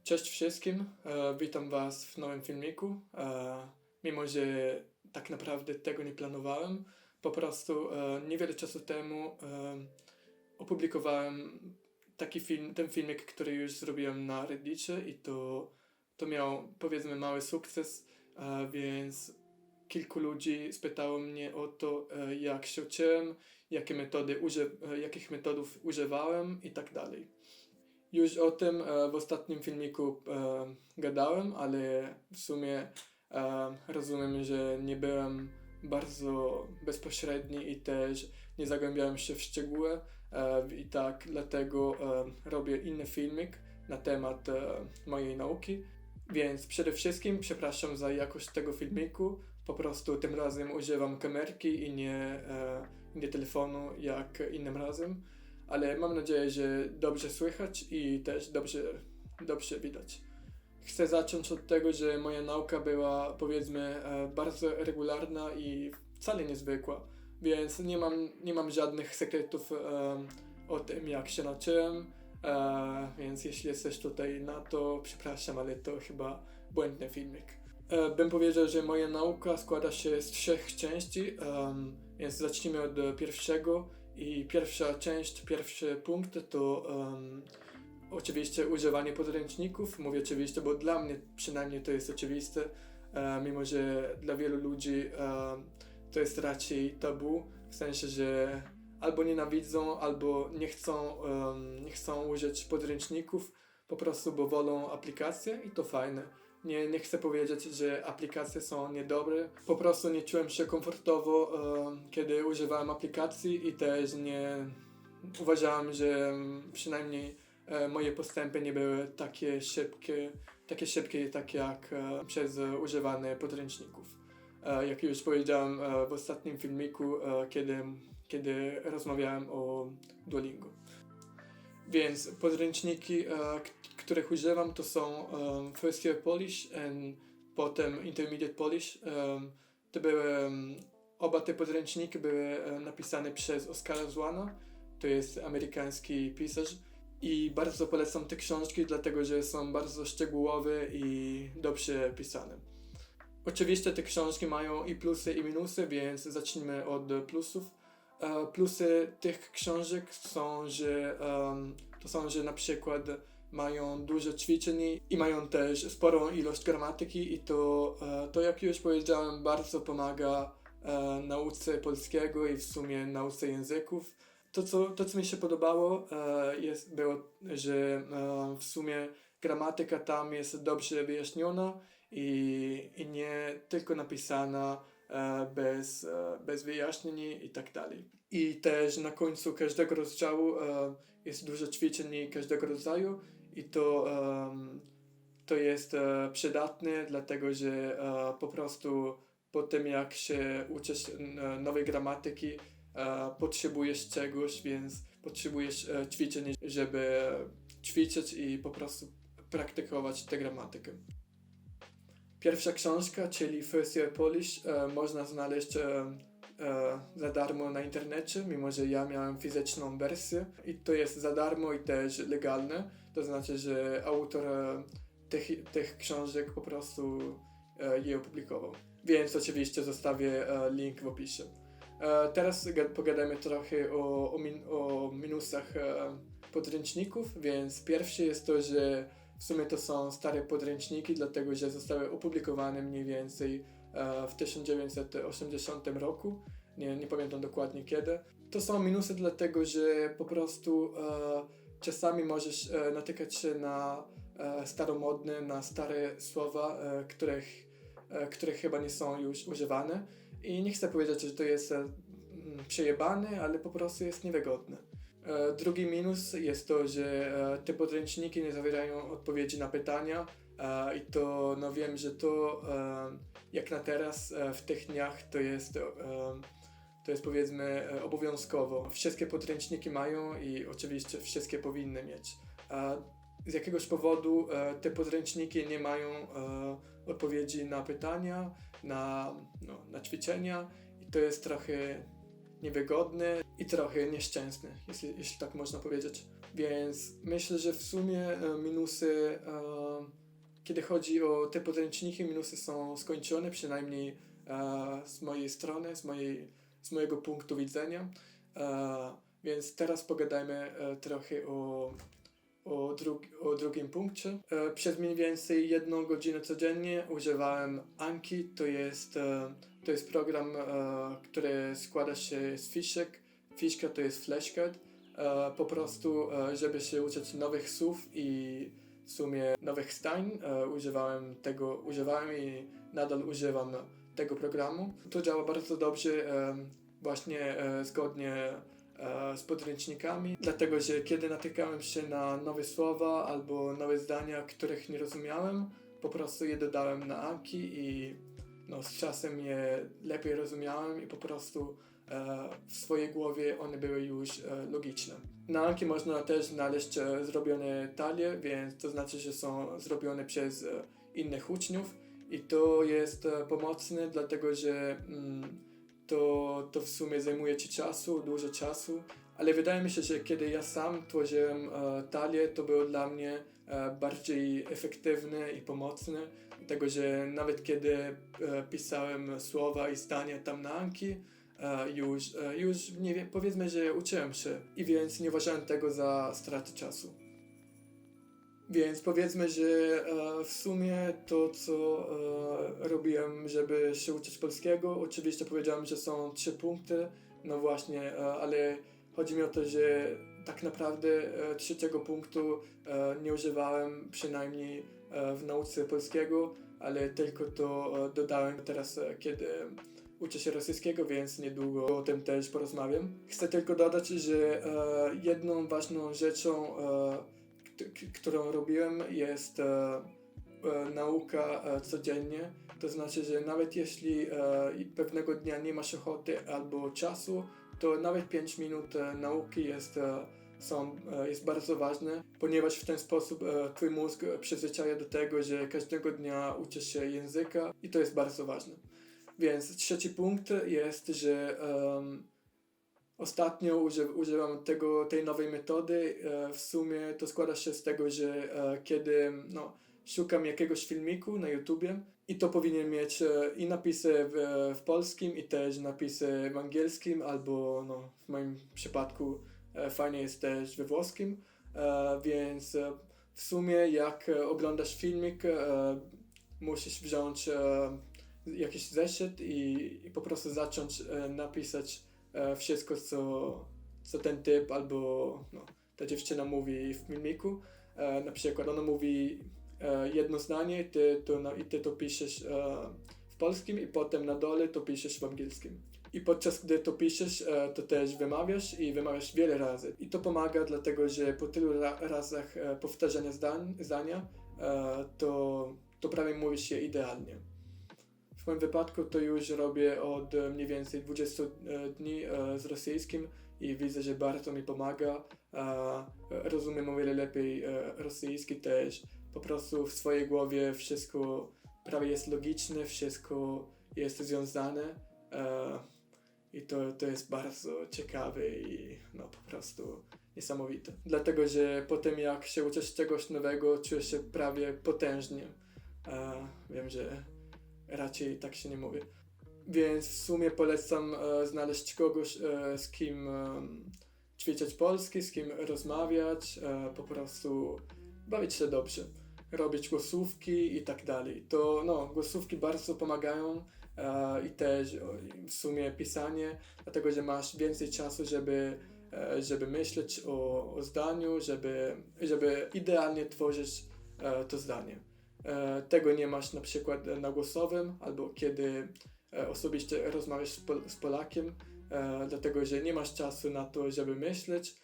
Cześć wszystkim, witam Was w nowym filmiku. Mimo że tak naprawdę tego nie planowałem, po prostu niewiele czasu temu opublikowałem ten filmik, który już zrobiłem na Reddicie i to miał, powiedzmy, mały sukces, więc kilku ludzi spytało mnie o to, jak się uczyłem, jakich metodów używałem i tak dalej. Już o tym w ostatnim filmiku gadałem, ale w sumie rozumiem, że nie byłem bardzo bezpośredni i też nie zagłębiałem się w szczegóły i tak dlatego robię inny filmik na temat mojej nauki. Więc przede wszystkim przepraszam za jakość tego filmiku, po prostu tym razem używam kamerki i nie telefonu jak innym razem. Ale mam nadzieję, że dobrze słychać i też dobrze widać. Chcę zacząć od tego, że moja nauka była, powiedzmy, bardzo regularna i wcale niezwykła, więc nie mam żadnych sekretów o tym, jak się nauczyłem, więc jeśli jesteś tutaj na to, przepraszam, ale to chyba błędny filmik. Bym powiedział, że moja nauka składa się z 3 części, więc zacznijmy od pierwszego. I pierwsza część, pierwszy punkt to oczywiście używanie podręczników. Mówię oczywiście, bo dla mnie przynajmniej to jest oczywiste, mimo że dla wielu ludzi to jest raczej tabu, w sensie, że albo nienawidzą, albo nie chcą użyć podręczników, po prostu bo wolą aplikacje i to fajne. Nie chcę powiedzieć, że aplikacje są niedobre. Po prostu nie czułem się komfortowo, kiedy używałem aplikacji i też nie uważałem, że przynajmniej moje postępy nie były takie szybkie jak przez używanie podręczników. Jak już powiedziałem w ostatnim filmiku, kiedy rozmawiałem o Duolingo. Więc podręczniki, których używam, to są First Year Polish i potem Intermediate Polish. Oba te podręczniki były napisane przez Oskara Złana, to jest amerykański pisarz. I bardzo polecam te książki, dlatego że są bardzo szczegółowe i dobrze pisane. Oczywiście te książki mają i plusy i minusy, więc zacznijmy od plusów. Plusy tych książek są, że na przykład mają dużo ćwiczeń i mają też sporą ilość gramatyki i to jak już powiedziałem, bardzo pomaga nauce polskiego i w sumie nauce języków. To co mi się podobało było, że w sumie gramatyka tam jest dobrze wyjaśniona i nie tylko napisana bez wyjaśnień i tak dalej. I też na końcu każdego rozdziału jest dużo ćwiczeń każdego rodzaju i to jest przydatne, dlatego że po prostu po tym jak się uczysz nowej gramatyki, potrzebujesz czegoś, więc potrzebujesz ćwiczeń, żeby ćwiczyć i po prostu praktykować tę gramatykę. Pierwsza książka, czyli First Year Polish, można znaleźć za darmo na internecie, mimo że ja miałem fizyczną wersję i to jest za darmo i też legalne, to znaczy, że autor tych książek po prostu je opublikował. Więc oczywiście zostawię link w opisie. Teraz pogadamy trochę o minusach podręczników, więc pierwszy jest to, że w sumie to są stare podręczniki, dlatego że zostały opublikowane mniej więcej w 1980 roku, nie pamiętam dokładnie kiedy. To są minusy dlatego, że po prostu czasami możesz natykać się na staromodne, na stare słowa, które chyba nie są już używane. I nie chcę powiedzieć, że to jest przejebane, ale po prostu jest niewygodne. Drugi minus jest to, że te podręczniki nie zawierają odpowiedzi na pytania i to, no wiem, że to jak na teraz w tych dniach to jest powiedzmy obowiązkowo. Wszystkie podręczniki mają i oczywiście wszystkie powinny mieć. Z jakiegoś powodu te podręczniki nie mają odpowiedzi na pytania, na ćwiczenia i to jest trochę niewygodne i trochę nieszczęsne, jeśli tak można powiedzieć. Więc myślę, że w sumie minusy kiedy chodzi o te podręczniki, minusy są skończone, przynajmniej z mojej strony, z mojego punktu widzenia. Więc teraz pogadajmy trochę o drugim punkcie. Przez mniej więcej 1 godzinę codziennie używałem Anki. To jest program, który składa się z fiszek. Fiszka to jest flashcard. Po prostu, żeby się uczyć nowych słów i w sumie nowych zdań, używałem i nadal używam tego programu. To działa bardzo dobrze, właśnie zgodnie z podręcznikami, dlatego że kiedy natykałem się na nowe słowa albo nowe zdania, których nie rozumiałem, po prostu je dodałem na Anki i z czasem je lepiej rozumiałem i po prostu w swojej głowie one były już logiczne. Na Anki można też znaleźć zrobione talie, więc to znaczy, że są zrobione przez innych uczniów i to jest pomocne, dlatego że to w sumie zajmuje ci dużo czasu, ale wydaje mi się, że kiedy ja sam tworzyłem talię, to było dla mnie bardziej efektywne i pomocne, dlatego że nawet kiedy pisałem słowa i zdania tam na Anki, już nie wiem, powiedzmy, że uczyłem się i więc nie uważałem tego za stratę czasu. Więc powiedzmy, że w sumie to, co robiłem, żeby się uczyć polskiego, oczywiście powiedziałem, że są 3 punkty, no właśnie, ale chodzi mi o to, że tak naprawdę 3 punktu nie używałem, przynajmniej w nauce polskiego, ale tylko to dodałem teraz, kiedy uczę się rosyjskiego, więc niedługo o tym też porozmawiam. Chcę tylko dodać, że jedną ważną rzeczą, którą robiłem, jest nauka codziennie. To znaczy, że nawet jeśli pewnego dnia nie masz ochoty albo czasu, to nawet 5 minut nauki jest bardzo ważne, ponieważ w ten sposób twój mózg przyzwyczaja do tego, że każdego dnia uczysz się języka i to jest bardzo ważne. Więc 3 punkt jest, że ostatnio używam tej nowej metody. W sumie to składa się z tego, że kiedy szukam jakiegoś filmiku na YouTubie i to powinien mieć i napisy w polskim i też napisy w angielskim, albo w moim przypadku fajnie jest też we włoskim, więc w sumie jak oglądasz filmik, musisz wziąć jakiś zeszyt i po prostu zacząć napisać wszystko, co ten typ albo ta dziewczyna mówi w filmiku. Na przykład ona mówi jedno zdanie, ty to piszesz w polskim i potem na dole to piszesz w angielskim. I podczas gdy to piszesz, to też wymawiasz i wymawiasz wiele razy. I to pomaga, dlatego że po tylu razach powtarzania zdania to prawie mówi się idealnie. W moim wypadku to już robię od mniej więcej 20 dni z rosyjskim i widzę, że bardzo mi pomaga. Rozumiem o wiele lepiej rosyjski też. Po prostu w swojej głowie wszystko prawie jest logiczne, wszystko jest związane i to jest bardzo ciekawe i po prostu niesamowite. Dlatego, że po tym jak się uczysz czegoś nowego, czujesz się prawie potężnie. Wiem, że raczej tak się nie mówi. Więc w sumie polecam znaleźć kogoś, z kim ćwiczyć polski, z kim rozmawiać, po prostu bawić się dobrze, robić głosówki i tak dalej. To głosówki bardzo pomagają i też w sumie pisanie, dlatego że masz więcej czasu, żeby myśleć o zdaniu, żeby idealnie tworzyć to zdanie. Tego nie masz na przykład na głosowym, albo kiedy osobiście rozmawiasz z Polakiem, dlatego że nie masz czasu na to, żeby myśleć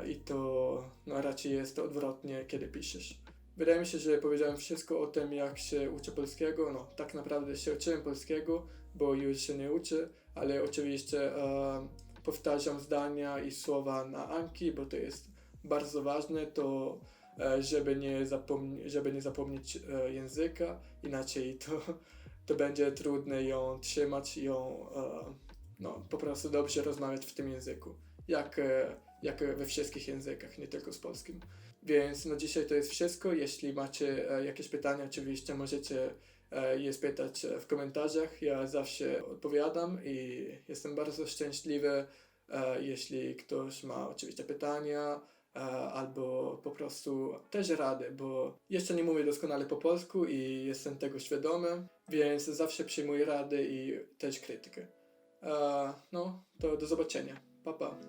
i to raczej jest odwrotnie, kiedy piszesz. Wydaje mi się, że powiedziałem wszystko o tym, jak się uczę polskiego. Tak naprawdę się uczyłem polskiego, bo już się nie uczę, ale oczywiście powtarzam zdania i słowa na Anki, bo to jest bardzo ważne, żeby nie zapomnieć języka, inaczej to będzie trudne ją trzymać i po prostu dobrze rozmawiać w tym języku, jak we wszystkich językach, nie tylko z polskim. Więc na dzisiaj to jest wszystko. Jeśli macie jakieś pytania, oczywiście możecie je spytać w komentarzach. Ja zawsze odpowiadam i jestem bardzo szczęśliwy, jeśli ktoś ma oczywiście pytania albo po prostu też rady, bo jeszcze nie mówię doskonale po polsku i jestem tego świadomy, więc zawsze przyjmuję rady i też krytykę. No, to do zobaczenia. Pa, pa.